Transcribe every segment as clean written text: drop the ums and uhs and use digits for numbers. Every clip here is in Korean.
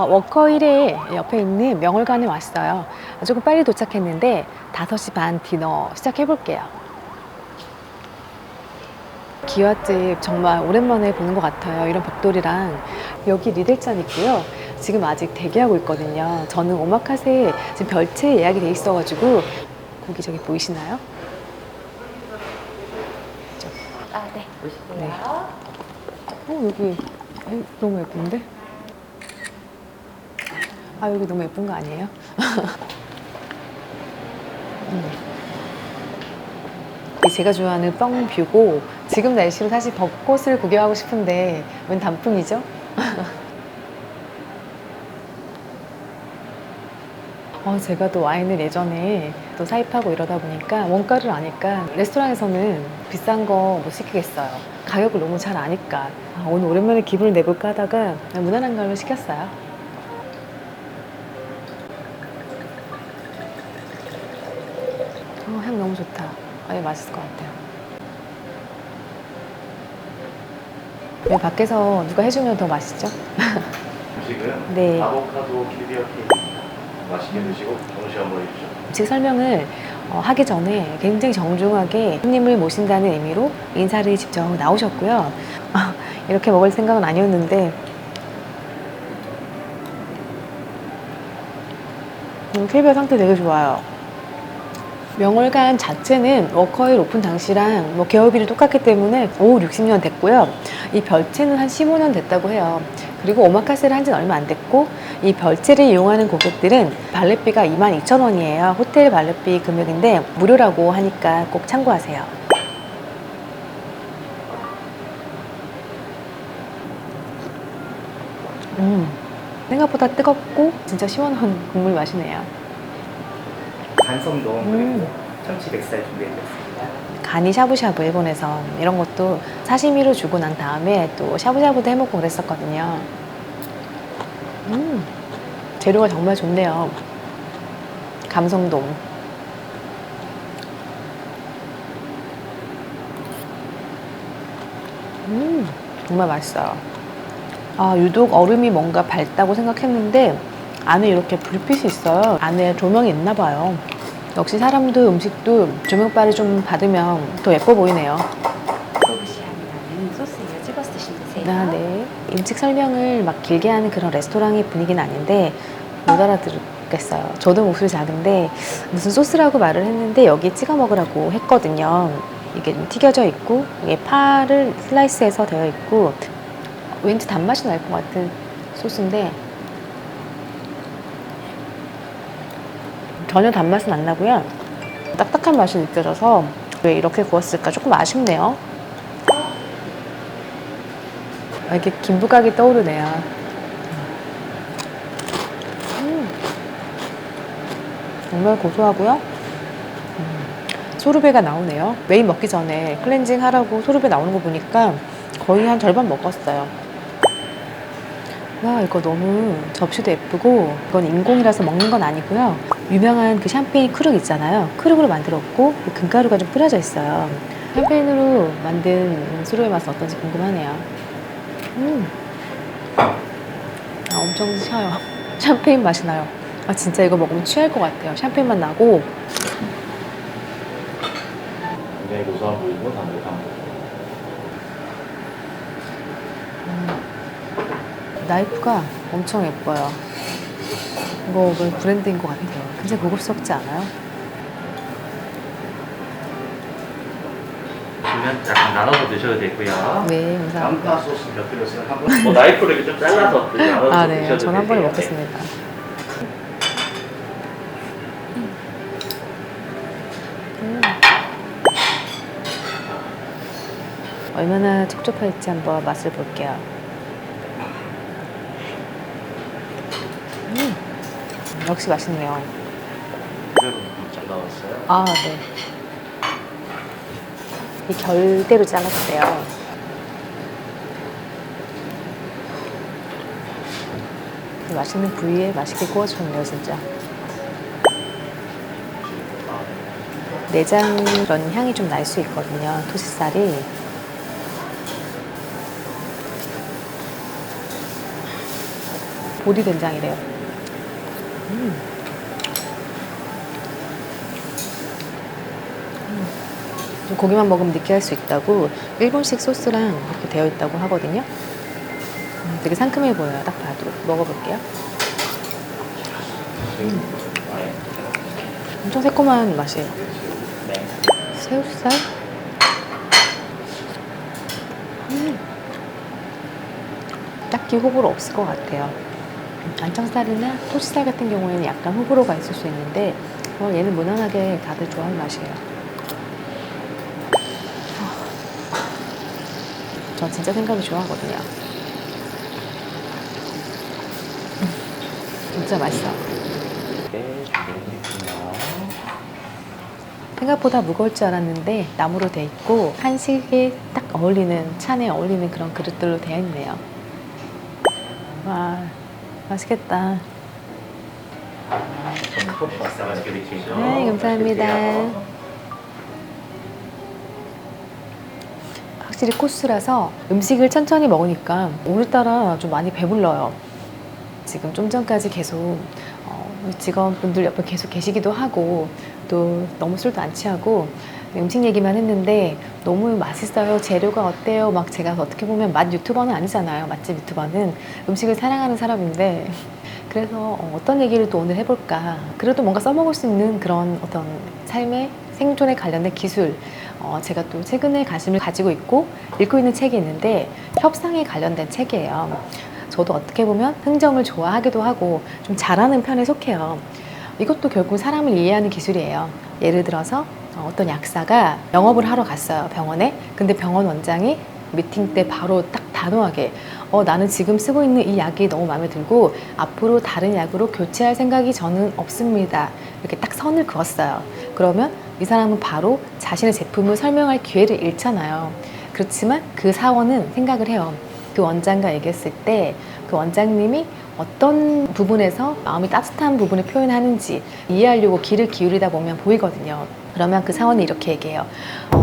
워커 1회 옆에 있는 명월관에 왔어요. 조금 빨리 도착했는데 5시 반 디너 시작해볼게요. 기와집 정말 오랜만에 보는 것 같아요. 이런 벽돌이랑. 여기 리들잔 있고요. 지금 아직 대기하고 있거든요. 저는 오마카세 지금 별채 예약이 돼 있어가지고 거기 저기 보이시나요? 아, 네. 보시고요. 네. 여기 너무 예쁜데? 여기 너무 예쁜 거 아니에요? 제가 좋아하는 뻥뷰고 지금 날씨로 사실 벚꽃을 구경하고 싶은데 웬 단풍이죠? 제가 또 와인을 예전에 또 사입하고 이러다 보니까 원가를 아니까 레스토랑에서는 비싼 거 못 시키겠어요. 가격을 너무 잘 아니까. 오늘 오랜만에 기분을 내볼까 하다가 그냥 무난한 걸로 시켰어요. 향 너무 좋다. 맛있을 것 같아요. 왜 밖에서 누가 해주면 더 맛있죠? 음식은 네. 아보카도 캐비어 케이크입니다. 맛있게 드시고 좋은 시간 보내주십시오. 음식 설명을 하기 전에 굉장히 정중하게 손님을 모신다는 의미로 인사를 직접 나오셨고요. 이렇게 먹을 생각은 아니었는데 캐비어 상태 되게 좋아요. 명월관 자체는 워커힐 오픈 당시랑 개업일이 똑같기 때문에 60년 됐고요. 이 별채는 한 15년 됐다고 해요. 그리고 오마카세를 한 지는 얼마 안 됐고 이 별채를 이용하는 고객들은 발렛비가 22,000원이에요. 호텔 발렛비 금액인데 무료라고 하니까 꼭 참고하세요. 생각보다 뜨겁고 진짜 시원한 국물 맛이네요. 간성동 그리고 참치 백살 준비해드렸습니다. 간이 샤브샤브 일본에서 이런 것도 사시미로 주고 난 다음에 또 샤브샤브도 해먹고 그랬었거든요. 재료가 정말 좋네요. 감성돔. 정말 맛있어요. 유독 얼음이 뭔가 밝다고 생각했는데 안에 이렇게 불빛이 있어요. 안에 조명이 있나 봐요. 역시 사람도 음식도 조명바를 좀 받으면 더 예뻐 보이네요. 소스에 찍어서 드시면 되세요. 네. 음식 설명을 막 길게 하는 그런 레스토랑의 분위기는 아닌데 못 알아듣겠어요. 저도 목소리 작은데 무슨 소스라고 말을 했는데 여기에 찍어 먹으라고 했거든요. 이게 좀 튀겨져 있고 이게 파를 슬라이스해서 되어 있고 왠지 단맛이 날 것 같은 소스인데 전혀 단맛은 안 나고요. 딱딱한 맛이 느껴져서 왜 이렇게 구웠을까 조금 아쉽네요. 이렇게 김부각이 떠오르네요. 정말 고소하고요. 소르베가 나오네요. 메인 먹기 전에 클렌징 하라고 소르베 나오는 거 보니까 거의 한 절반 먹었어요. 와, 이거 너무 접시도 예쁘고 이건 인공이라서 먹는 건 아니고요. 유명한 그 샴페인 크룩 있잖아요. 크룩으로 만들었고 그 금가루가 좀 뿌려져 있어요. 샴페인으로 만든 소르베 맛은 어떤지 궁금하네요. 엄청 셔요. 샴페인 맛이 나요. 진짜 이거 먹으면 취할 것 같아요. 샴페인 맛 나고 굉장히 고소한 부위고 담백한 부위. 나이프가 엄청 예뻐요. 이거 브랜드인 것 같아요. 굉장히 고급스럽지 않아요? 보시면 약간 나눠서 드셔도 되고요. 네, 감사합니다. 양파 소스 곁들여서 한번 나이프로 이렇게 좀 잘라서 나눠서 네. 드셔도 전 한 번에 되세요. 먹겠습니다. 얼마나 촉촉할지 한번 맛을 볼게요. 역시 맛있네요. 그대로 잘 나왔어요. 네. 이 결대로 잘랐대요. 그 맛있는 부위에 맛있게 구워주셨네요, 진짜. 내장 그런 향이 좀 날 수 있거든요, 토시살이. 보리 된장이래요. 좀 고기만 먹으면 느끼할 수 있다고 일본식 소스랑 이렇게 되어 있다고 하거든요. 되게 상큼해 보여요. 딱 봐도. 먹어볼게요. 엄청 새콤한 맛이에요. 새우살? 딱히 호불호 없을 것 같아요. 안창살이나 토시살 같은 경우에는 약간 호불호가 있을 수 있는데 얘는 무난하게 다들 좋아하는 맛이에요. 전 진짜 생각이 좋아하거든요. 진짜 맛있어. 네, 준비되겠습니다. 생각보다 무거울 줄 알았는데 나무로 돼 있고 한식에 딱 어울리는, 찬에 어울리는 그런 그릇들로 되어 있네요. 와, 맛있겠다. 식사 맛있게 드시죠. 네, 감사합니다. 확실히 코스라서 음식을 천천히 먹으니까 오늘따라 좀 많이 배불러요. 지금 좀 전까지 계속 직원분들 옆에 계속 계시기도 하고 또 너무 술도 안 취하고 음식 얘기만 했는데 너무 맛있어요. 재료가 어때요? 막 제가 어떻게 보면 맛 유튜버는 아니잖아요. 맛집 유튜버는 음식을 사랑하는 사람인데 그래서 어떤 얘기를 또 오늘 해볼까. 그래도 뭔가 써먹을 수 있는 그런 어떤 삶의 생존에 관련된 기술, 제가 또 최근에 관심을 가지고 있고 읽고 있는 책이 있는데 협상에 관련된 책이에요. 저도 어떻게 보면 흥정을 좋아하기도 하고 좀 잘하는 편에 속해요. 이것도 결국 사람을 이해하는 기술이에요. 예를 들어서 어떤 약사가 영업을 하러 갔어요, 병원에. 근데 병원 원장이 미팅 때 바로 딱 단호하게 나는 지금 쓰고 있는 이 약이 너무 마음에 들고 앞으로 다른 약으로 교체할 생각이 저는 없습니다. 이렇게 딱 선을 그었어요. 그러면 이 사람은 바로 자신의 제품을 설명할 기회를 잃잖아요. 그렇지만 그 사원은 생각을 해요. 그 원장과 얘기했을 때 그 원장님이 어떤 부분에서 마음이 따뜻한 부분을 표현하는지 이해하려고 귀를 기울이다 보면 보이거든요. 그러면 그 사원이 이렇게 얘기해요.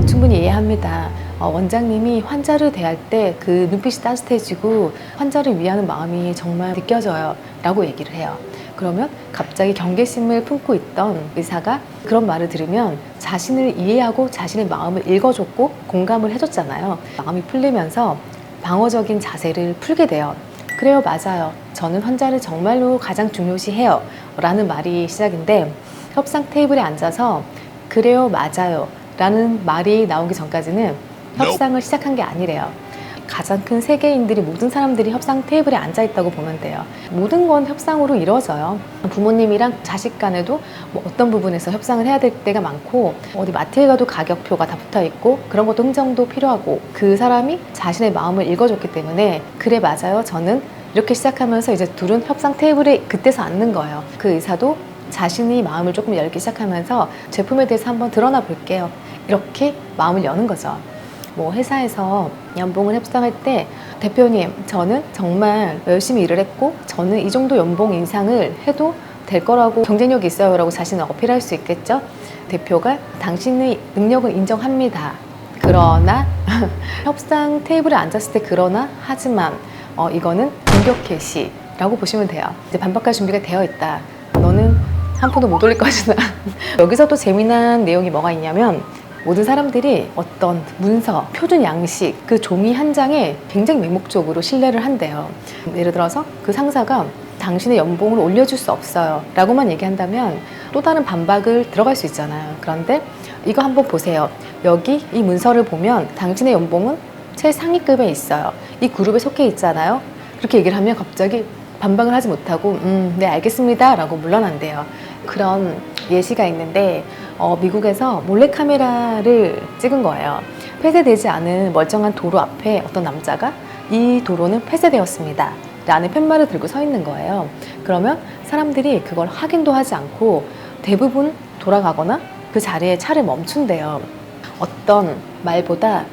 충분히 이해합니다. 원장님이 환자를 대할 때 그 눈빛이 따뜻해지고 환자를 위하는 마음이 정말 느껴져요. 라고 얘기를 해요. 그러면 갑자기 경계심을 품고 있던 의사가 그런 말을 들으면 자신을 이해하고 자신의 마음을 읽어줬고 공감을 해줬잖아요. 마음이 풀리면서 방어적인 자세를 풀게 돼요. 그래요, 맞아요. 저는 환자를 정말로 가장 중요시해요. 라는 말이 시작인데 협상 테이블에 앉아서 그래요, 맞아요. 라는 말이 나오기 전까지는 협상을 시작한 게 아니래요. 가장 큰 세계인들이 모든 사람들이 협상 테이블에 앉아 있다고 보면 돼요. 모든 건 협상으로 이루어져요. 부모님이랑 자식 간에도 뭐 어떤 부분에서 협상을 해야 될 때가 많고 어디 마트에 가도 가격표가 다 붙어 있고 그런 것도 흥정도 필요하고 그 사람이 자신의 마음을 읽어줬기 때문에 그래 맞아요. 저는 이렇게 시작하면서 이제 둘은 협상 테이블에 그때서 앉는 거예요. 그 의사도 자신이 마음을 조금 열기 시작하면서 제품에 대해서 한번 드러나 볼게요. 이렇게 마음을 여는 거죠. 뭐 회사에서 연봉을 협상할 때 대표님 저는 정말 열심히 일을 했고 저는 이 정도 연봉 인상을 해도 될 거라고 경쟁력이 있어요 라고 자신을 어필할 수 있겠죠. 대표가 당신의 능력은 인정합니다. 그러나 협상 테이블에 앉았을 때 그러나 하지만 이거는 공격 개시 라고 보시면 돼요. 이제 반박할 준비가 되어 있다. 너는 한 푼도 못 올릴 것이다. 여기서 또 재미난 내용이 뭐가 있냐면 모든 사람들이 어떤 문서, 표준 양식, 그 종이 한 장에 굉장히 맹목적으로 신뢰를 한대요. 예를 들어서 그 상사가 당신의 연봉을 올려줄 수 없어요 라고만 얘기한다면 또 다른 반박을 들어갈 수 있잖아요. 그런데 이거 한번 보세요. 여기 이 문서를 보면 당신의 연봉은 최상위급에 있어요. 이 그룹에 속해 있잖아요. 그렇게 얘기를 하면 갑자기 반박을 하지 못하고 네 알겠습니다 라고 물러난대요. 그런 예시가 있는데 미국에서 몰래카메라를 찍은 거예요. 폐쇄되지 않은 멀쩡한 도로 앞에 어떤 남자가 이 도로는 폐쇄되었습니다 라는 팻말을 들고 서 있는 거예요. 그러면 사람들이 그걸 확인도 하지 않고 대부분 돌아가거나 그 자리에 차를 멈춘대요. 어떤 말보다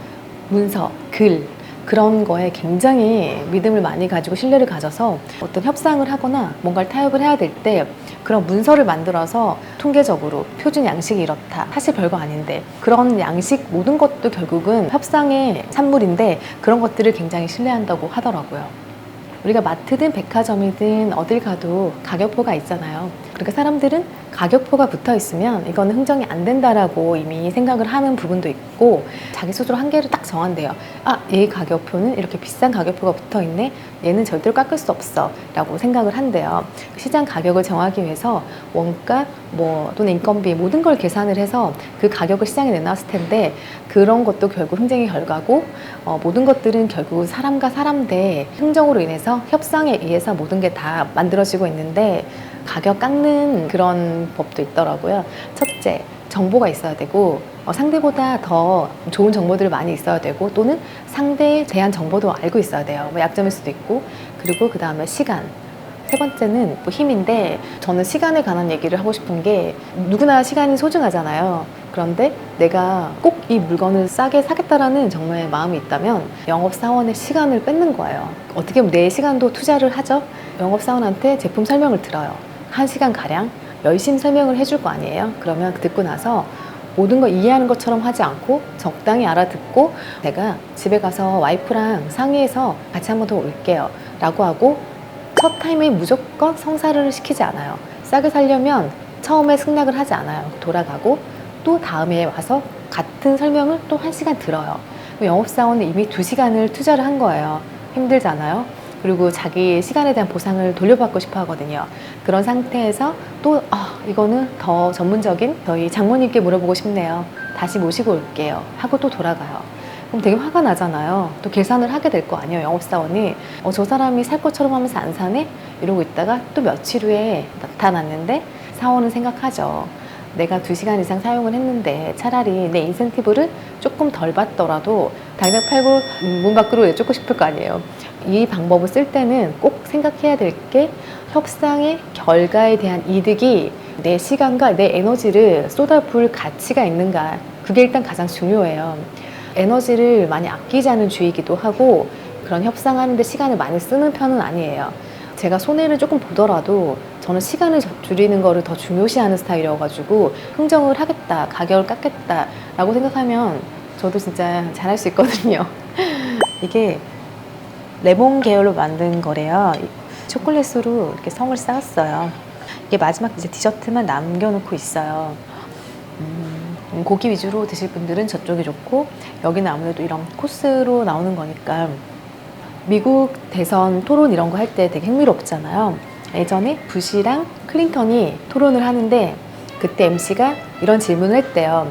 문서, 글 그런 거에 굉장히 믿음을 많이 가지고 신뢰를 가져서 어떤 협상을 하거나 뭔가를 타협을 해야 될 때 그런 문서를 만들어서 통계적으로 표준 양식이 이렇다. 사실 별거 아닌데 그런 양식 모든 것도 결국은 협상의 산물인데 그런 것들을 굉장히 신뢰한다고 하더라고요. 우리가 마트든 백화점이든 어딜 가도 가격표가 있잖아요. 그러니까 사람들은 가격표가 붙어 있으면 이거는 흥정이 안 된다라고 이미 생각을 하는 부분도 있고 자기 스스로 한계를 딱 정한대요. 아, 얘 가격표는 이렇게 비싼 가격표가 붙어 있네. 얘는 절대로 깎을 수 없어 라고 생각을 한대요. 시장 가격을 정하기 위해서 원가 또는 인건비 모든 걸 계산을 해서 그 가격을 시장에 내놨을 텐데 그런 것도 결국 흥정의 결과고 모든 것들은 결국 사람과 사람 대 흥정으로 인해서 협상에 의해서 모든 게 다 만들어지고 있는데 가격 깎는 그런 법도 있더라고요. 첫째, 정보가 있어야 되고 상대보다 더 좋은 정보들이 많이 있어야 되고 또는 상대에 대한 정보도 알고 있어야 돼요. 약점일 수도 있고 그리고 그 다음에 시간. 세 번째는 힘인데 저는 시간에 관한 얘기를 하고 싶은 게 누구나 시간이 소중하잖아요. 그런데 내가 꼭 이 물건을 싸게 사겠다라는 정말 마음이 있다면 영업사원의 시간을 뺏는 거예요. 어떻게 보면 내 시간도 투자를 하죠. 영업사원한테 제품 설명을 들어요. 1시간가량 열심히 설명을 해줄 거 아니에요. 그러면 듣고 나서 모든 걸 이해하는 것처럼 하지 않고 적당히 알아듣고 내가 집에 가서 와이프랑 상의해서 같이 한 번 더 올게요 라고 하고 첫 타임에 무조건 성사를 시키지 않아요. 싸게 살려면 처음에 승낙을 하지 않아요. 돌아가고 또 다음에 와서 같은 설명을 또 1시간 들어요. 영업사원은 이미 2시간을 투자를 한 거예요. 힘들잖아요. 그리고 자기 시간에 대한 보상을 돌려받고 싶어 하거든요. 그런 상태에서 또 이거는 더 전문적인 저희 장모님께 물어보고 싶네요. 다시 모시고 올게요 하고 또 돌아가요. 그럼 되게 화가 나잖아요. 또 계산을 하게 될 거 아니에요. 영업사원이 저 사람이 살 것처럼 하면서 안 사네? 이러고 있다가 또 며칠 후에 나타났는데 사원은 생각하죠. 내가 2시간 이상 사용을 했는데 차라리 내 인센티브를 조금 덜 받더라도 당장 팔고 문 밖으로 내쫓고 싶을 거 아니에요. 이 방법을 쓸 때는 꼭 생각해야 될 게 협상의 결과에 대한 이득이 내 시간과 내 에너지를 쏟아부을 가치가 있는가. 그게 일단 가장 중요해요. 에너지를 많이 아끼자는 주의이기도 하고 그런 협상하는데 시간을 많이 쓰는 편은 아니에요. 제가 손해를 조금 보더라도 저는 시간을 줄이는 거를 더 중요시하는 스타일이어가지고 흥정을 하겠다, 가격을 깎겠다 라고 생각하면 저도 진짜 잘할 수 있거든요. 이게 레몬 계열로 만든 거래요. 초콜릿으로 이렇게 성을 쌓았어요. 이게 마지막 이제 디저트만 남겨놓고 있어요. 고기 위주로 드실 분들은 저쪽이 좋고 여기는 아무래도 이런 코스로 나오는 거니까 미국 대선 토론 이런 거 할 때 되게 흥미롭잖아요. 예전에 부시랑 클린턴이 토론을 하는데 그때 MC가 이런 질문을 했대요.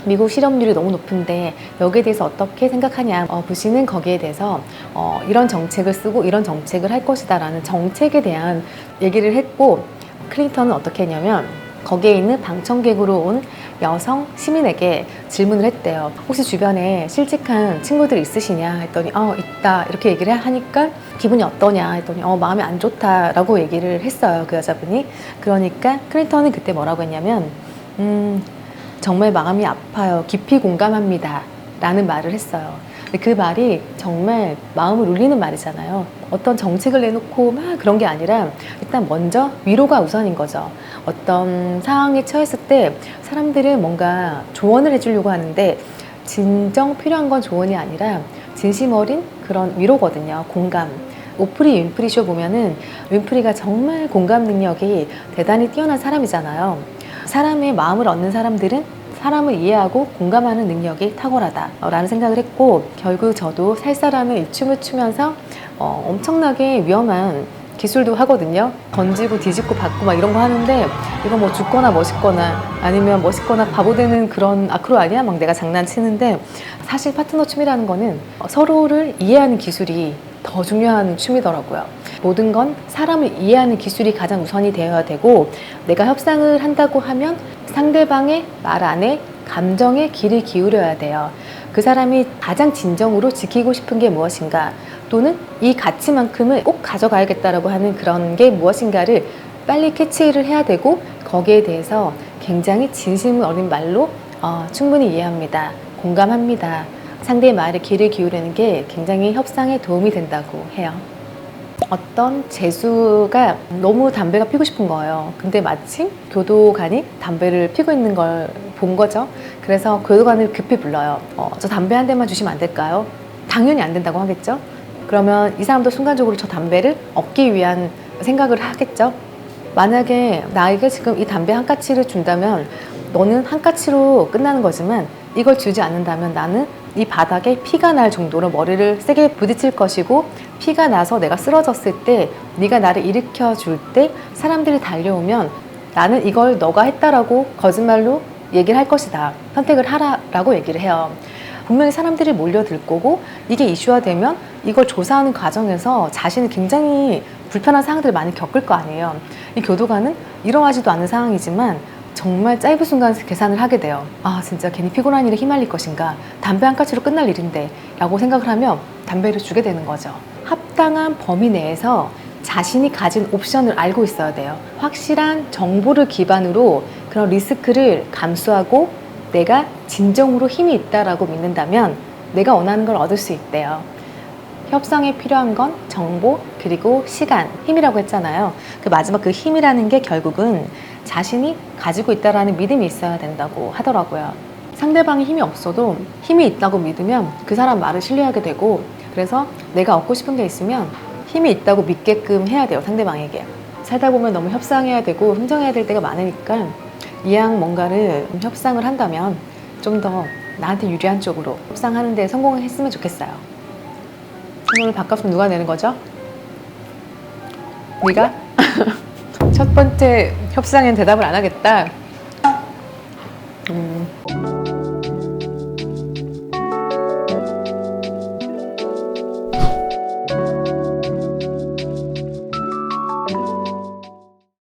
미국 실업률이 너무 높은데 여기에 대해서 어떻게 생각하냐. 부시는 거기에 대해서 이런 정책을 쓰고 이런 정책을 할 것이다 라는 정책에 대한 얘기를 했고 클린턴은 어떻게 했냐면 거기에 있는 방청객으로 온 여성 시민에게 질문을 했대요. 혹시 주변에 실직한 친구들 있으시냐 했더니 있다 이렇게 얘기를 하니까 기분이 어떠냐 했더니 마음이 안 좋다라고 얘기를 했어요. 그 여자분이. 그러니까 클린턴은 그때 뭐라고 했냐면 정말 마음이 아파요. 깊이 공감합니다 라는 말을 했어요. 근데 그 말이 정말 마음을 울리는 말이잖아요. 어떤 정책을 내놓고 막 그런 게 아니라 일단 먼저 위로가 우선인 거죠. 어떤 상황에 처했을 때 사람들은 뭔가 조언을 해주려고 하는데 진정 필요한 건 조언이 아니라 진심 어린 그런 위로거든요. 공감. 오프리 윈프리 쇼 보면은 윈프리가 정말 공감 능력이 대단히 뛰어난 사람이잖아요. 사람의 마음을 얻는 사람들은 사람을 이해하고 공감하는 능력이 탁월하다라는 생각을 했고 결국 저도 살사람을 이 춤을 추면서 엄청나게 위험한 기술도 하거든요. 던지고 뒤집고 받고 막 이런 거 하는데 이거 뭐 죽거나 멋있거나 아니면 멋있거나 바보 되는 그런 아크로 아니야? 막 내가 장난치는데 사실 파트너 춤이라는 거는 서로를 이해하는 기술이 더 중요한 춤이더라고요. 모든 건 사람을 이해하는 기술이 가장 우선이 되어야 되고 내가 협상을 한다고 하면 상대방의 말 안에 감정에 귀를 기울여야 돼요. 그 사람이 가장 진정으로 지키고 싶은 게 무엇인가 또는 이 가치만큼을 꼭 가져가야겠다라고 하는 그런 게 무엇인가를 빨리 캐치를 해야 되고 거기에 대해서 굉장히 진심 어린 말로 충분히 이해합니다. 공감합니다. 상대의 말에 귀를 기울이는 게 굉장히 협상에 도움이 된다고 해요. 어떤 재수가 너무 담배가 피고 싶은 거예요. 근데 마침 교도관이 담배를 피고 있는 걸 본 거죠. 그래서 교도관을 급히 불러요. 저 담배 한 대만 주시면 안 될까요? 당연히 안 된다고 하겠죠. 그러면 이 사람도 순간적으로 저 담배를 얻기 위한 생각을 하겠죠. 만약에 나에게 지금 이 담배 한 까치를 준다면 너는 한 까치로 끝나는 거지만 이걸 주지 않는다면 나는 이 바닥에 피가 날 정도로 머리를 세게 부딪힐 것이고 피가 나서 내가 쓰러졌을 때 네가 나를 일으켜 줄 때 사람들이 달려오면 나는 이걸 너가 했다라고 거짓말로 얘기를 할 것이다. 선택을 하라라고 얘기를 해요. 분명히 사람들이 몰려들 거고 이게 이슈화되면 이걸 조사하는 과정에서 자신이 굉장히 불편한 상황들을 많이 겪을 거 아니에요. 이 교도관은 이러하지도 않은 상황이지만 정말 짧은 순간 계산을 하게 돼요. 아 진짜 괜히 피곤한 일에 휘말릴 것인가, 담배 한 까치로 끝날 일인데 라고 생각을 하면 담배를 주게 되는 거죠. 합당한 범위 내에서 자신이 가진 옵션을 알고 있어야 돼요. 확실한 정보를 기반으로 그런 리스크를 감수하고 내가 진정으로 힘이 있다라고 믿는다면 내가 원하는 걸 얻을 수 있대요. 협상에 필요한 건 정보 그리고 시간, 힘이라고 했잖아요. 그 마지막 그 힘이라는 게 결국은 자신이 가지고 있다라는 믿음이 있어야 된다고 하더라고요. 상대방이 힘이 없어도 힘이 있다고 믿으면 그 사람 말을 신뢰하게 되고, 그래서 내가 얻고 싶은 게 있으면 힘이 있다고 믿게끔 해야 돼요. 상대방에게. 살다 보면 너무 협상해야 되고 흥정해야 될 때가 많으니까 이왕 뭔가를 협상을 한다면 좀 더 나한테 유리한 쪽으로 협상하는 데 성공했으면 좋겠어요. 오늘 밥값은 누가 내는 거죠? 네가? 첫 번째 협상엔 대답을 안 하겠다.